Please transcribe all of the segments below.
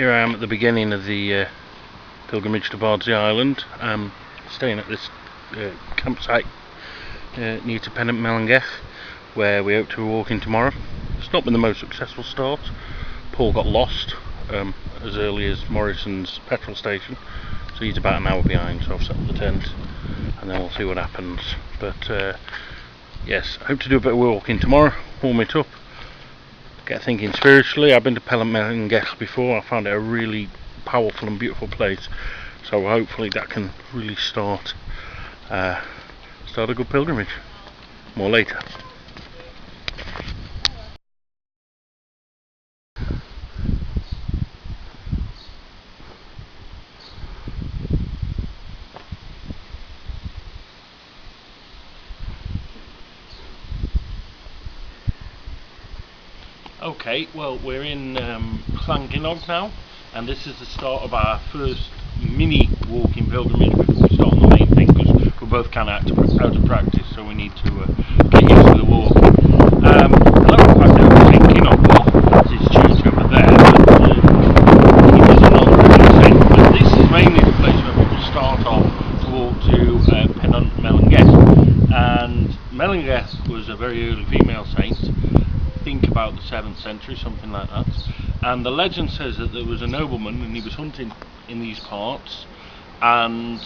Here I am at the beginning of the pilgrimage to Bardsey Island. I'm staying at this campsite near to Pennant Mellangeth, where we hope to be walking tomorrow. It's not been the most successful start. Paul got lost as early as Morrison's petrol station, so he's about an hour behind, so I've set up the tent and then we'll see what happens. But yes, I hope to do a bit of walking tomorrow, warm it up, get thinking spiritually. I've been to Pennant Mellangeth before. I found it a really powerful and beautiful place, so hopefully that can really start a good pilgrimage. More later. Okay, well, we're in Llanginog now, and this is the start of our first mini walking pilgrimage before we start on the main thing, because we're both kind of out of practice, so we need to get used to the walk. I was thinking of that's his church over there, but he doesn't know the river, but this is mainly the place where people start off to walk to Pennant Mellangeth, and Mellangeth was a very early female saint. Think about the 7th century, something like that, and the legend says that there was a nobleman and he was hunting in these parts, and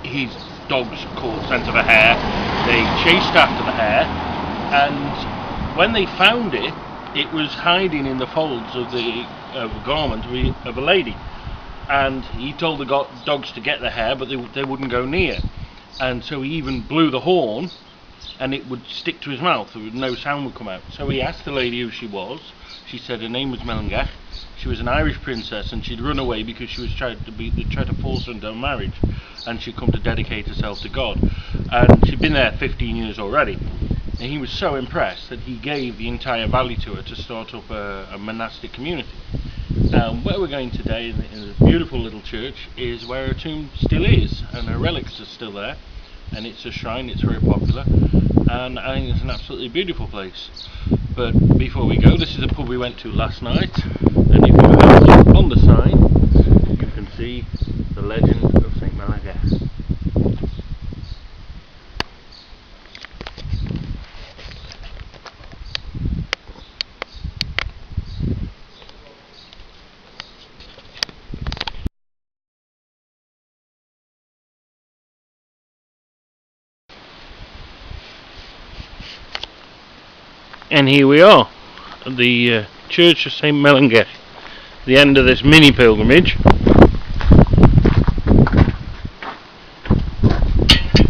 his dogs caught scent of a hare. They chased after the hare, and when they found it, it was hiding in the folds of the garment of a lady, and he told the dogs to get the hare, but they wouldn't go near, and so he even blew the horn and it would stick to his mouth, no sound would come out. So he asked the lady who she was. She said her name was Mellangeth. She was an Irish princess, and she'd run away because she was trying to force her into a marriage, and she'd come to dedicate herself to God. And she'd been there 15 years already, and he was so impressed that he gave the entire valley to her to start up a monastic community. Where we're going today, in this beautiful little church, is where her tomb still is, and her relics are still there. And it's a shrine, it's very popular, and I think it's an absolutely beautiful place. But before we go, this is the pub we went to last night, and if you have a look on the sign, you can see the legend of St. Mellangeth. And here we are at the Church of St. Mellangeth, the end of this mini pilgrimage.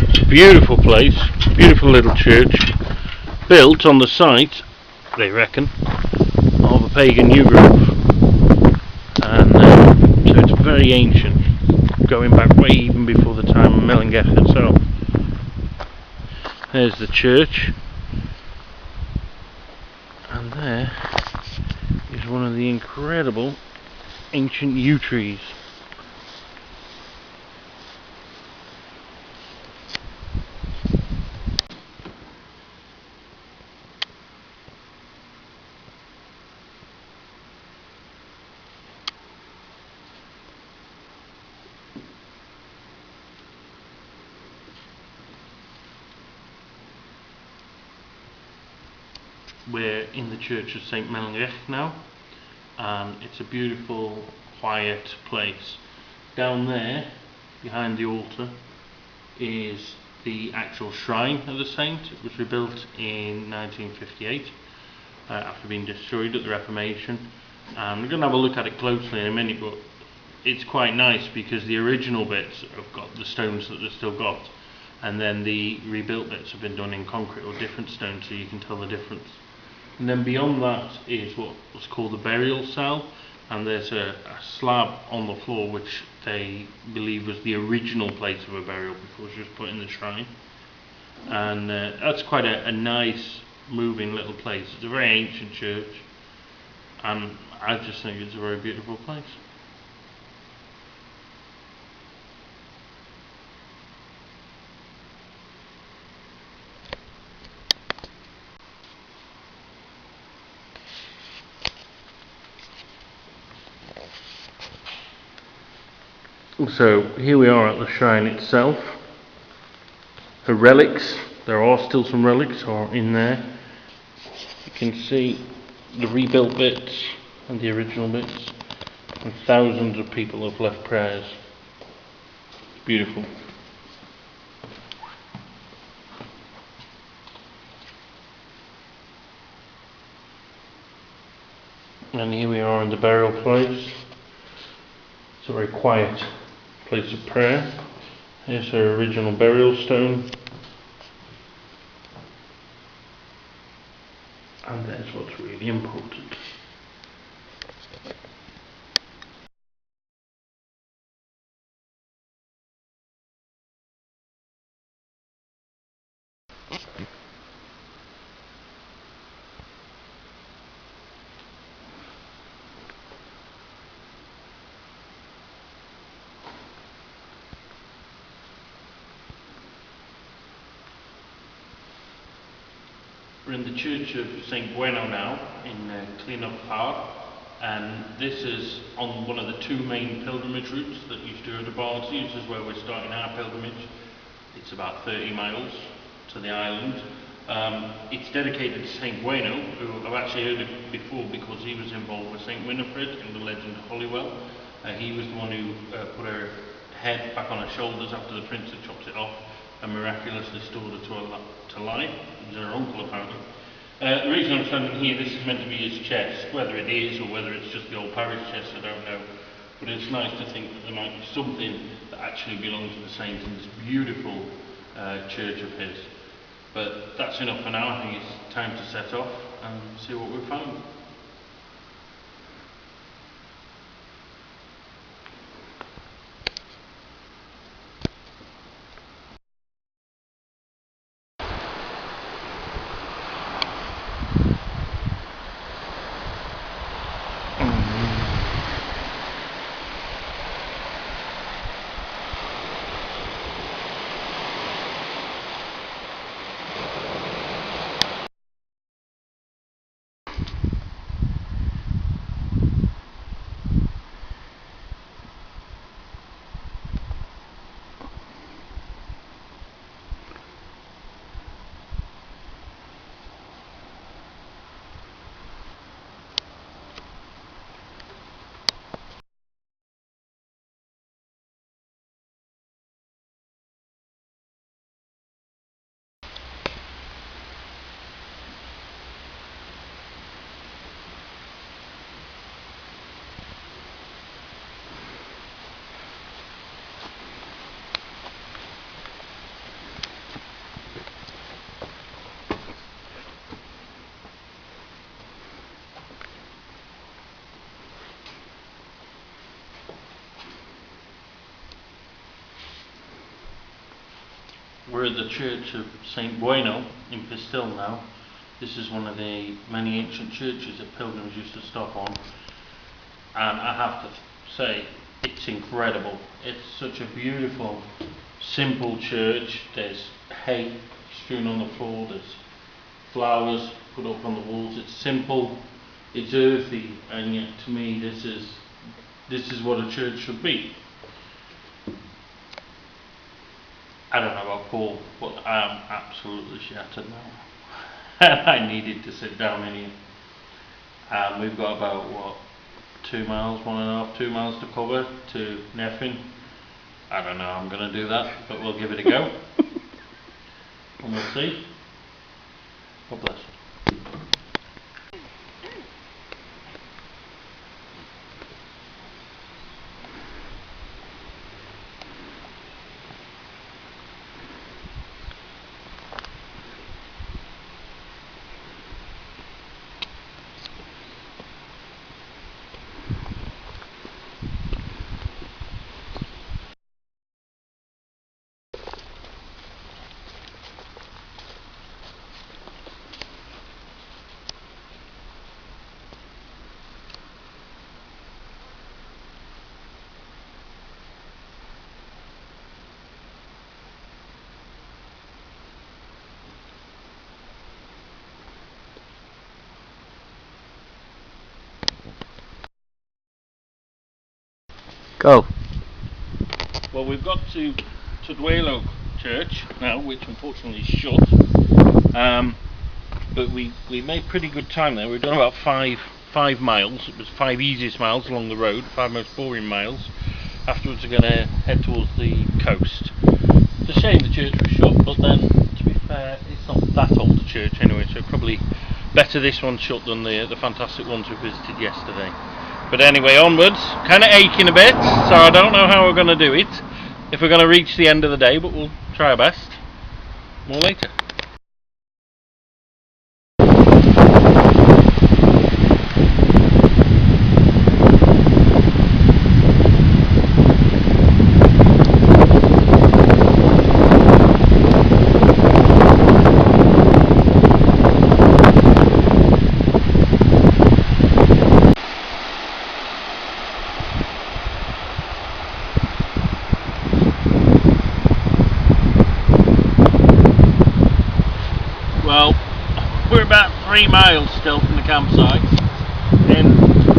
It's a beautiful place, beautiful little church, built on the site, they reckon, of a pagan new grove. And so it's very ancient, going back way even before the time of Mellangeth itself. There's the church. And there is one of the incredible ancient yew trees. We're in the Church of St. Mellangeth now, and it's a beautiful, quiet place. Down there, behind the altar, is the actual shrine of the saint. It was rebuilt in 1958 after being destroyed at the Reformation. And we're going to have a look at it closely in a minute, but it's quite nice because the original bits have got the stones that they've still got, and then the rebuilt bits have been done in concrete or different stones, so you can tell the difference. And then beyond that is what was called the burial cell, and there's a slab on the floor which they believe was the original place of a burial before it was just put in the shrine. And that's quite a nice, moving little place. It's a very ancient church, and I just think it's a very beautiful place. So here we are at the shrine itself. The relics, there are still some relics are in there. You can see the rebuilt bits and the original bits, and thousands of people have left prayers. It's beautiful. And here we are in the burial place. It's a very quiet place of prayer. Here's her original burial stone. And there's what's really important. We're in the church of St. Bueno now, in Cleanup Park, and this is on one of the two main pilgrimage routes that used to go to Bardsey. This is where we're starting our pilgrimage. It's about 30 miles to the island. It's dedicated to St. Bueno, who I've actually heard of before because he was involved with St. Winifred in the legend of Holywell. He was the one who put her head back on her shoulders after the prince had chopped it off and miraculously restored her to life. It was her uncle apparently. The reason I'm standing here, this is meant to be his chest. Whether it is or whether it's just the old parish chest, I don't know. But it's nice to think that there might be something that actually belongs to the saint in this beautiful church of his. But that's enough for now. I think it's time to set off and see what we found. We're at the church of St. Bueno in Pistil now. This is one of the many ancient churches that pilgrims used to stop on, and I have to say it's incredible. It's such a beautiful, simple church. There's hay strewn on the floor, there's flowers put up on the walls. It's simple, it's earthy, and yet to me this is what a church should be. I don't know about Paul, but I am absolutely shattered now. I needed to sit down in here. And we've got about, what, 2 miles, 1.5, 2 miles to cover to Neffin. I don't know how I'm going to do that, but we'll give it a go. And we'll see. God bless. Go. Well, we've got to Duelo Church now, which unfortunately is shut. But we made pretty good time there. We've done about five miles. It was 5 easiest miles along the road, 5 most boring miles. Afterwards we're going to head towards the coast. It's a shame the church was shut, but then, to be fair, it's not that old a church anyway, so probably better this one shut than the fantastic ones we visited yesterday. But anyway, onwards. Kind of aching a bit, so I don't know how we're going to do it, if we're going to reach the end of the day, but we'll try our best. More later. Well, we're about 3 miles still from the campsite, in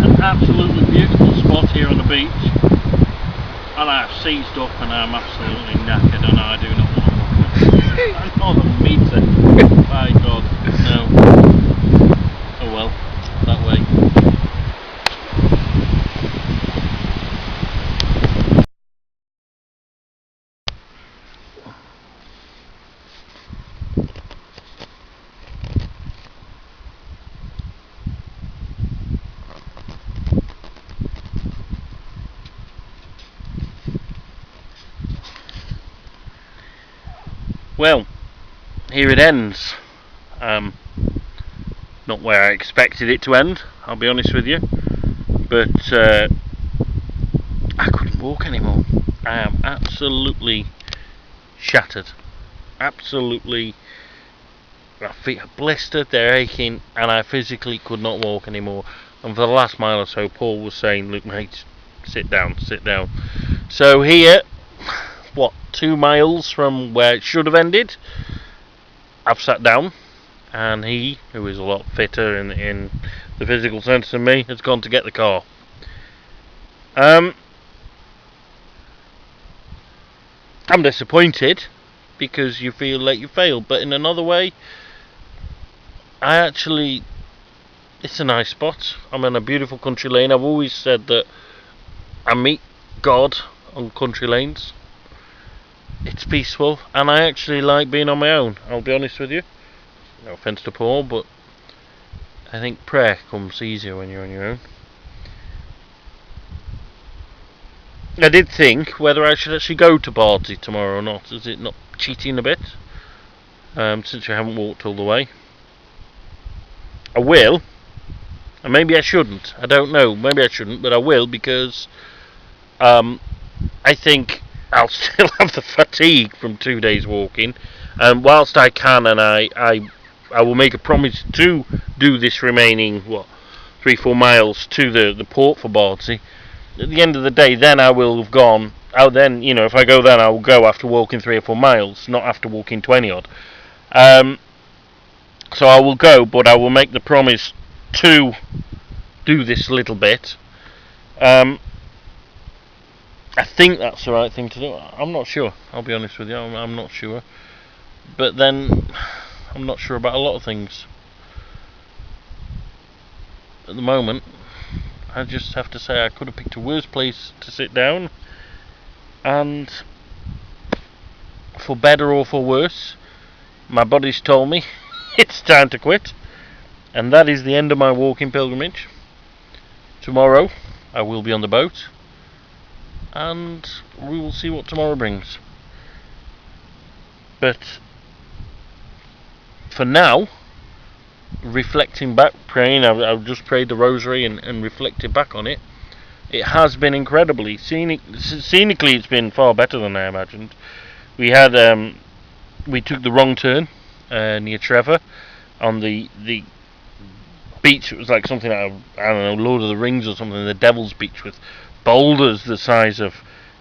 an absolutely beautiful spot here on the beach, and I've seized up and I'm absolutely knackered and I do not want to walk another metre. My God, no. Oh well, that way. Well, here it ends. Not where I expected it to end, I'll be honest with you, but I couldn't walk anymore. I am absolutely shattered. Absolutely, my feet are blistered, they're aching, and I physically could not walk anymore. And for the last mile or so, Paul was saying, "Look, mate, sit down, sit down." So here, what, 2 miles from where it should have ended, I've sat down, and he, who is a lot fitter in the physical sense than me, has gone to get the car. I'm disappointed because you feel like you failed, but in another way, it's a nice spot. I'm in a beautiful country lane. I've always said that I meet God on country lanes. It's peaceful, and I actually like being on my own, I'll be honest with you. No offence to Paul, but I think prayer comes easier when you're on your own. I did think whether I should actually go to Bardsey tomorrow or not. Is it not cheating a bit? Since I haven't walked all the way. I will, and maybe I shouldn't. I don't know, maybe I shouldn't, but I will, because I think I'll still have the fatigue from 2 days walking, and whilst I can, and I will make a promise to do this remaining 3-4 miles to the port for Bardsey. At the end of the day, then I will have gone. Then, if I go, then I will go after walking 3 or 4 miles, not after walking 20 odd. So I will go, but I will make the promise to do this little bit. I think that's the right thing to do. I'm not sure, I'll be honest with you, I'm not sure. But then, I'm not sure about a lot of things. At the moment, I just have to say I could have picked a worse place to sit down, and for better or for worse, my body's told me it's time to quit, and that is the end of my walking pilgrimage. Tomorrow, I will be on the boat, and we will see what tomorrow brings. But for now, reflecting back, praying, I've just prayed the rosary and reflected back on it. It has been incredibly scenically. It's been far better than I imagined. We took the wrong turn near Trevor on the beach. It was like something out of, I don't know, Lord of the Rings or something. The Devil's Beach with boulders the size of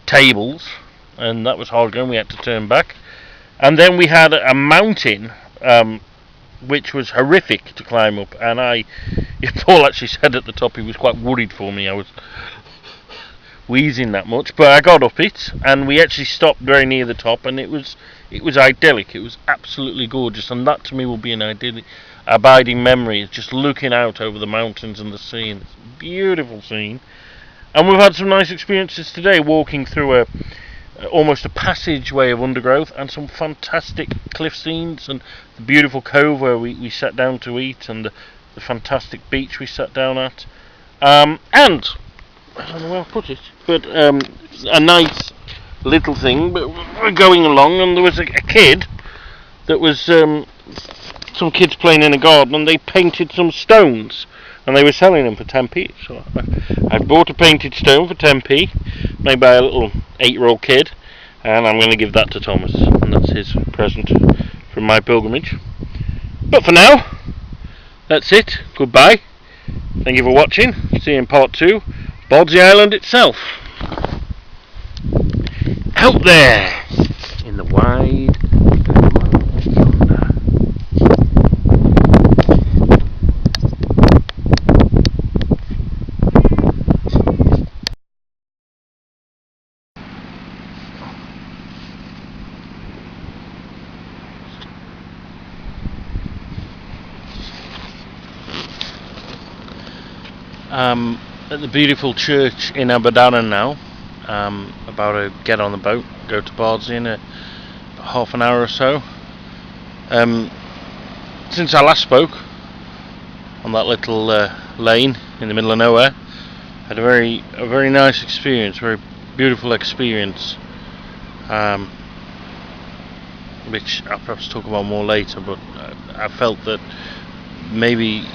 tables, and that was hard going. We had to turn back, and then we had a mountain which was horrific to climb up, and Paul actually said at the top he was quite worried for me. I was wheezing that much, but I got up it, and we actually stopped very near the top, and it was idyllic. It was absolutely gorgeous, and that to me will be an abiding memory. It's just looking out over the mountains and the sea, and it's a beautiful scene. And we've had some nice experiences today, walking through almost a passageway of undergrowth, and some fantastic cliff scenes, and the beautiful cove where we sat down to eat, and the fantastic beach we sat down at, and I don't know where I put it, but a nice little thing. But we're going along, and there was a kid that was some kids playing in a garden, and they painted some stones, and they were selling them for 10p. So I bought a painted stone for 10p, made by a little 8-year-old kid, and I'm going to give that to Thomas, and that's his present from my pilgrimage. But for now, that's it. Goodbye. Thank you for watching. See you in part 2. Bardsey Island itself. Out there in the wide yonder. At the beautiful church in Aberdaron now. About to get on the boat, go to Bardsey in half an hour or so. Since I last spoke on that little lane in the middle of nowhere, had a very nice experience, very beautiful experience, which I'll perhaps talk about more later. But I felt that maybe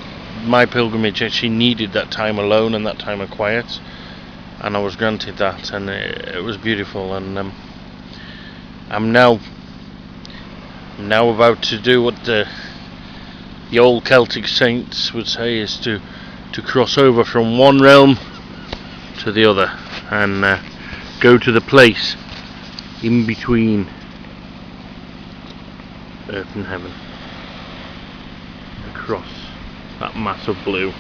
my pilgrimage actually needed that time alone and that time of quiet, and I was granted that, and it was beautiful. And I'm now about to do what the old Celtic saints would say, is to cross over from one realm to the other, and go to the place in between earth and heaven, across that mass of blue.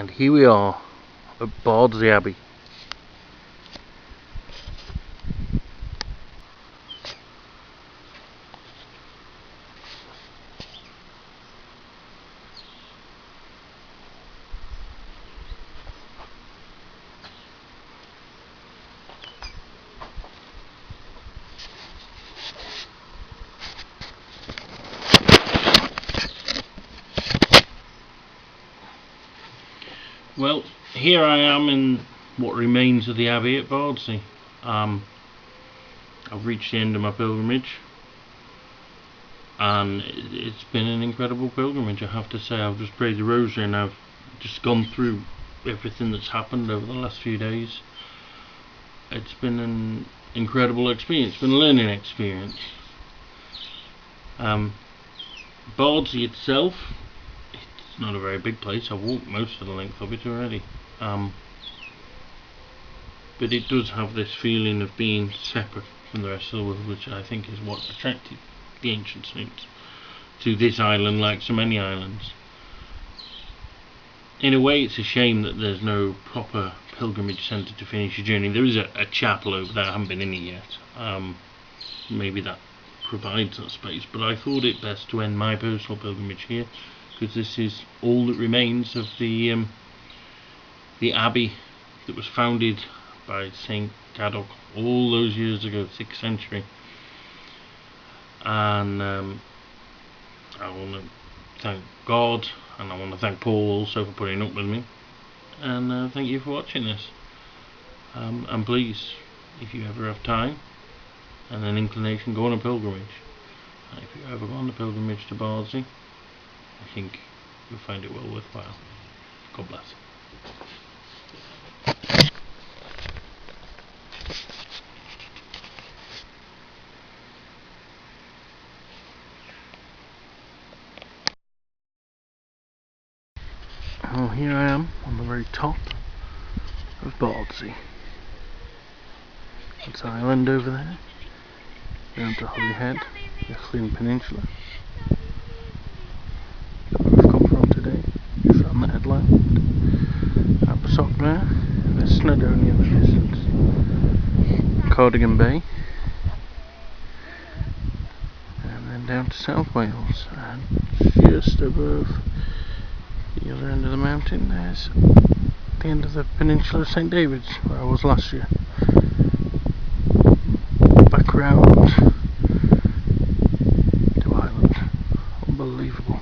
And here we are at Bardsey Abbey. Well, here I am in what remains of the Abbey at Bardsey. I've reached the end of my pilgrimage, and it's been an incredible pilgrimage, I have to say. I've just prayed the rosary and I've just gone through everything that's happened over the last few days. It's been an incredible experience, it's been a learning experience. Bardsey itself, it's not a very big place. I've walked most of the length of it already. But it does have this feeling of being separate from the rest of the world, which I think is what attracted the ancient saints to this island, like so many islands. In a way, it's a shame that there's no proper pilgrimage centre to finish your journey. There is a chapel over there, I haven't been in it yet. Maybe that provides that space, but I thought it best to end my personal pilgrimage here, because this is all that remains of the abbey that was founded by Saint Cadog all those years ago, 6th century. And I want to thank God, and I want to thank Paul also for putting up with me, and thank you for watching this. And please, if you ever have time and an inclination, go on a pilgrimage. And if you ever go on a pilgrimage to Bardsey, I think you'll find it well worthwhile. God bless. Well, here I am on the very top of Bardsey. It's island over there, down to Holyhead, the Llyn Peninsula. Where we've come from today, from the headland. Up the top there's Snowdonia in the distance, Cardigan Bay, and then down to South Wales, and just above the other end of the mountain there's the end of the peninsula of St David's, where I was last year. Back round to Ireland. Unbelievable.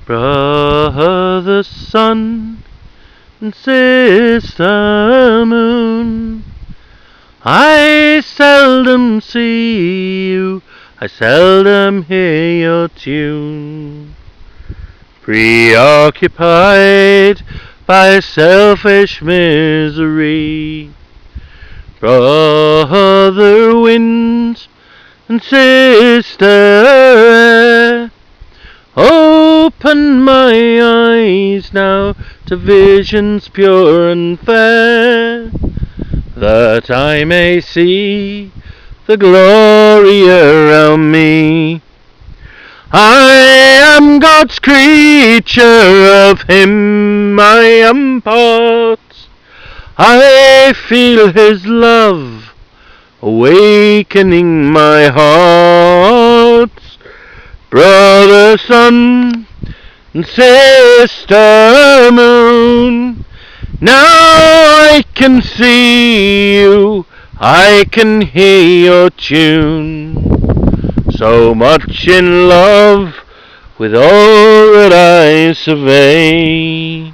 Brother sun and sister moon, I seldom see you, I seldom hear your tune. Preoccupied by selfish misery, brother wind and sister air, open my eyes now to visions pure and fair, that I may see the glory around me. I am God's creature, of Him I am part. I feel His love awakening my heart. Brother sun and sister moon, now I can see you, I can hear your tune. So much in love with all that I survey.